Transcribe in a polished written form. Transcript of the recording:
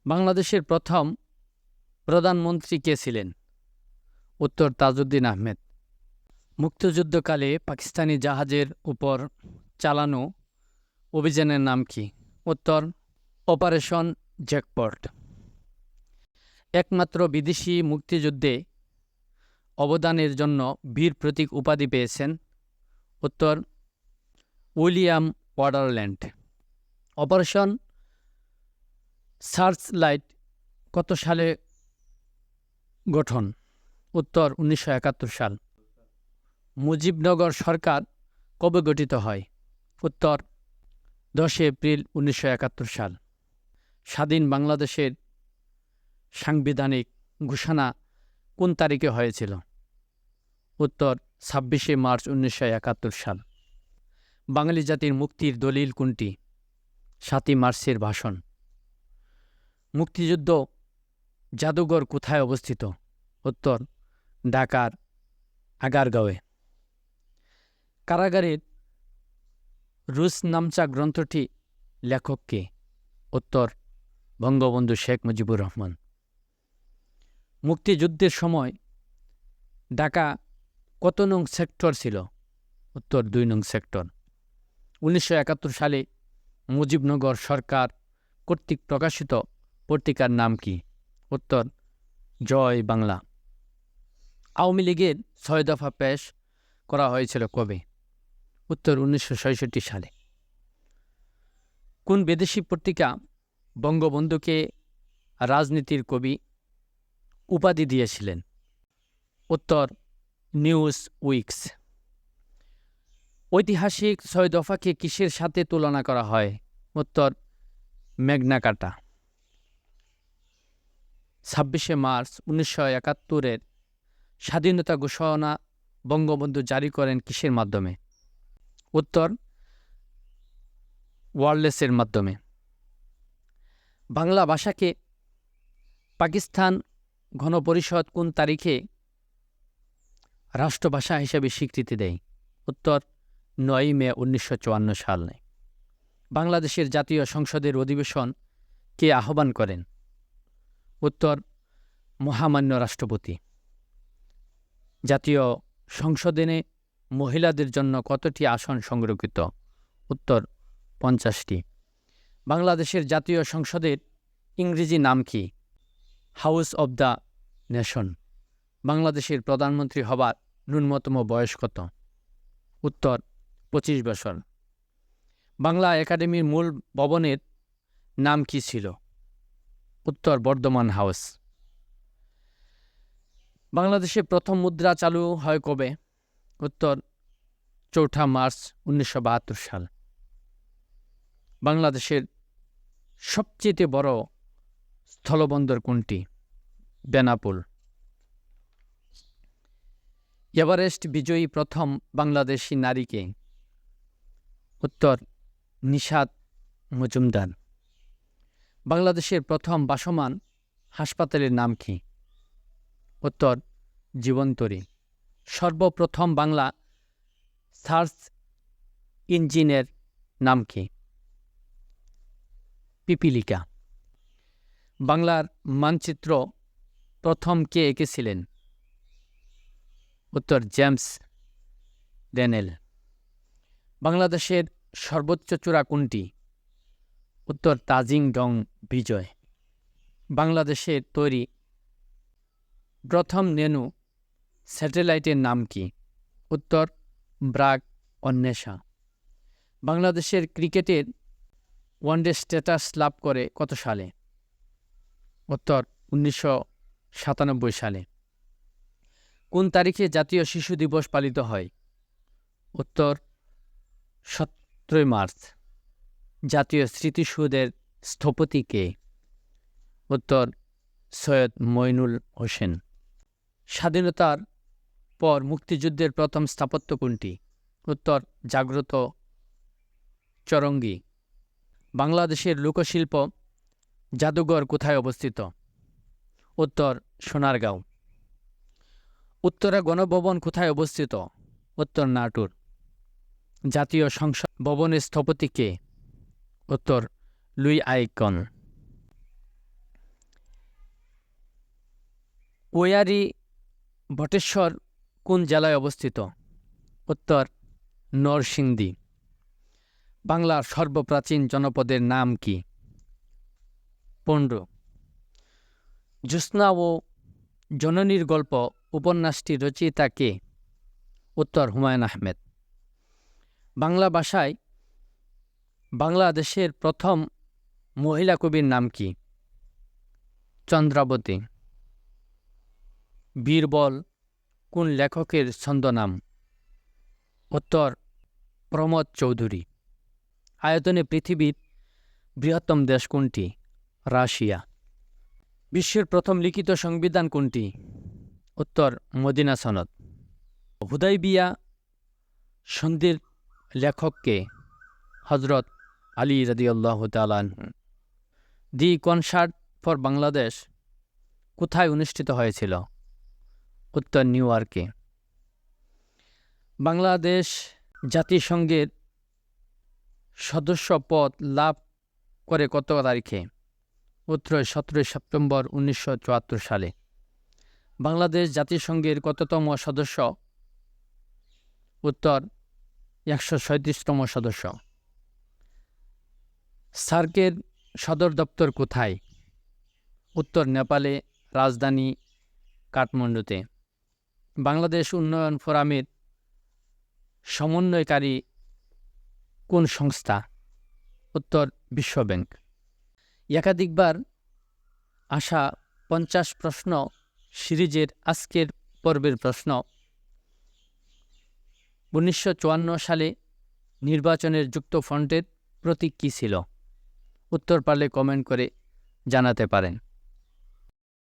বাংলাদেশের প্রথম প্রধানমন্ত্রী কে ছিলেন? উত্তর তাজউদ্দিন আহমেদ। মুক্তিযুদ্ধকালে পাকিস্তানি জাহাজের উপর চালানো অভিযানের নাম কি? উত্তর অপারেশন জ্যাকপট। একমাত্র বিদেশি মুক্তিযুদ্ধে অবদানের জন্য বীর প্রতীক উপাধি পেয়েছেন? উত্তর উইলিয়াম ওয়াটারল্যান্ড। অপারেশন সার্চলাইট কত সালে গঠন? উত্তর 1971 সাল। মুজিবনগর সরকার কবে গঠিত হয়? উত্তর 10 এপ্রিল 1971 সাল। স্বাধীন বাংলাদেশের সাংবিধানিক ঘোষণা কোন তারিখে হয়েছিল? উত্তর 26 মার্চ 1971 সাল। বাঙালি জাতির মুক্তির দলিল কোনটি? 7 মার্চের ভাষণ। মুক্তিযুদ্ধ জাদুঘর কোথায় অবস্থিত? উত্তর ঢাকার আগারগাঁওয়ে। কারাগারের রুজনামচা গ্রন্থটি লেখক কে? উত্তর বঙ্গবন্ধু শেখ মুজিবুর রহমান। মুক্তিযুদ্ধের সময় ঢাকা কত নং সেক্টর ছিল? উত্তর 2 নং সেক্টর। 1971 সালে মুজিবনগর সরকার কর্তৃক প্রকাশিত পত্রিকার নাম কি? উত্তর জয় বাংলা। আওয়ামী লীগের 6 দফা পেশ করা হয়েছিল কবে? উত্তর 1966 সালে। কোন বিদেশি পত্রিকা বঙ্গবন্ধুকে রাজনীতির কবি উপাধি দিয়েছিলেন? উত্তর নিউজ উইকস। ঐতিহাসিক 6 দফাকে কিসের সাথে তুলনা করা হয়? উত্তর ম্যাগনা কার্টা। 26 মার্চ 1971 স্বাধীনতা ঘোষণা বঙ্গবন্ধু জারি করেন কিসের মাধ্যমে? উত্তর ওয়্যারলেসের মাধ্যমে। বাংলা ভাষাকে পাকিস্তান গণপরিষদ কোন তারিখে রাষ্ট্রভাষা হিসেবে স্বীকৃতি দেয়? উত্তর 9 মে 1954 সালে। বাংলাদেশের জাতীয় সংসদের অধিবেশন কে আহ্বান করেন? উত্তর মহামান্য রাষ্ট্রপতি। জাতীয় সংসদে মহিলাদের জন্য কতটি আসন সংরক্ষিত? উত্তর 50টি। বাংলাদেশের জাতীয় সংসদের ইংরেজি নাম কি? House of the nation. বাংলাদেশের প্রধানমন্ত্রী হবার ন্যূনতম বয়স কত? উত্তর 25 বছর। বাংলা একাডেমির মূল ভবনের নাম কি ছিল? উত্তর বর্ধমান হাউস। বাংলাদেশে প্রথম মুদ্রা চালু হয় কবে? উত্তর 4 মার্চ 1972 সাল। বাংলাদেশের সবচেয়ে বড় স্থলবন্দর কোনটি? বেনাপোল। এভারেস্ট বিজয়ী প্রথম বাংলাদেশি নারী কে? উত্তর নিশাত মজুমদার। বাংলাদেশের প্রথম ভাসমান হাসপাতালের নাম কি? উত্তর জীবনতরী। সর্বপ্রথম বাংলা সার্চ ইঞ্জিনের নাম কি? পিপিলিকা। বাংলার মানচিত্র প্রথম কে এঁকেছিলেন? উত্তর জেমস ড্যানেল। বাংলাদেশের সর্বোচ্চ চূড়া কোনটি? উত্তর তাজিং ডং বিজয়। বাংলাদেশের তৈরি প্রথম নেনু স্যাটেলাইটের নাম কি? উত্তর ব্রাক অন্বেষা। বাংলাদেশের ক্রিকেটের ওয়ানডে স্ট্যাটাস লাভ করে কত সালে? উত্তর 1997 সালে। কোন তারিখে জাতীয় শিশু দিবস পালিত হয়? উত্তর 17 মার্চ। জাতীয় স্মৃতিসৌধের স্থপতি কে? উত্তর সৈয়দ মঈনুল হোসেন। স্বাধীনতার পর মুক্তিযুদ্ধের প্রথম স্থাপত্য কোনটি? উত্তর জাগ্রত চরঙ্গী। বাংলাদেশের লোকশিল্প জাদুঘর কোথায় অবস্থিত? উত্তর সোনারগাঁও। উত্তরা গণভবন কোথায় অবস্থিত? উত্তর নাটোর। জাতীয় সংসদ ভবনের স্থপতি কে? উত্তর লুই আইকন। কোয়ারি বটেশ্বর কোন জেলায় অবস্থিত? উত্তর নরসিংদী। বাংলার সর্বপ্রাচীন জনপদের নাম কি? পণ্ড। জ্যোৎস্না ও জননীর গল্প উপন্যাসটি রচয়িতা কে? উত্তর হুমায়ুন আহমেদ। বাংলা ভাষায় বাংলাদেশের প্রথম মহিলা কবির নাম কি? চন্দ্রাবতী। বীরবল কোন লেখকের ছদ্মনাম? উত্তর প্রমোদ চৌধুরী। আয়তনে পৃথিবীর বৃহত্তম দেশ কোনটি? রাশিয়া। বিশ্বের প্রথম লিখিত সংবিধান কোনটি? উত্তর মদিনা সনদ। হুদাইবিয়া সন্ধির লেখক কে? হজরত আলী রাদিয়াল্লাহু তাআলা আনহু। দি কনসার্ট ফর বাংলাদেশ কোথায় অনুষ্ঠিত হয়েছিল? উত্তর নিউ ইয়র্কে। বাংলাদেশ জাতিসংঘের সদস্য পদ লাভ করে কত তারিখে? উত্তর 17 সেপ্টেম্বর 1974 সালে। বাংলাদেশ জাতিসংঘের কততম সদস্য? উত্তর 137তম সদস্য। সার্কের সদর দপ্তর কোথায়? উত্তর নেপালে, রাজধানী কাঠমান্ডুতে। বাংলাদেশ উন্নয়ন ফোরামের সমন্বয়কারী কোন সংস্থা? উত্তর বিশ্ব ব্যাংক। একাধিকবার আসা 50 প্রশ্ন সিরিজের আজকের পর্বের প্রশ্ন, 1954 সালে নির্বাচনের যুক্তফ্রন্টের প্রতীক কী ছিল? উত্তর পারলে কমেন্ট করে জানাতে পারেন।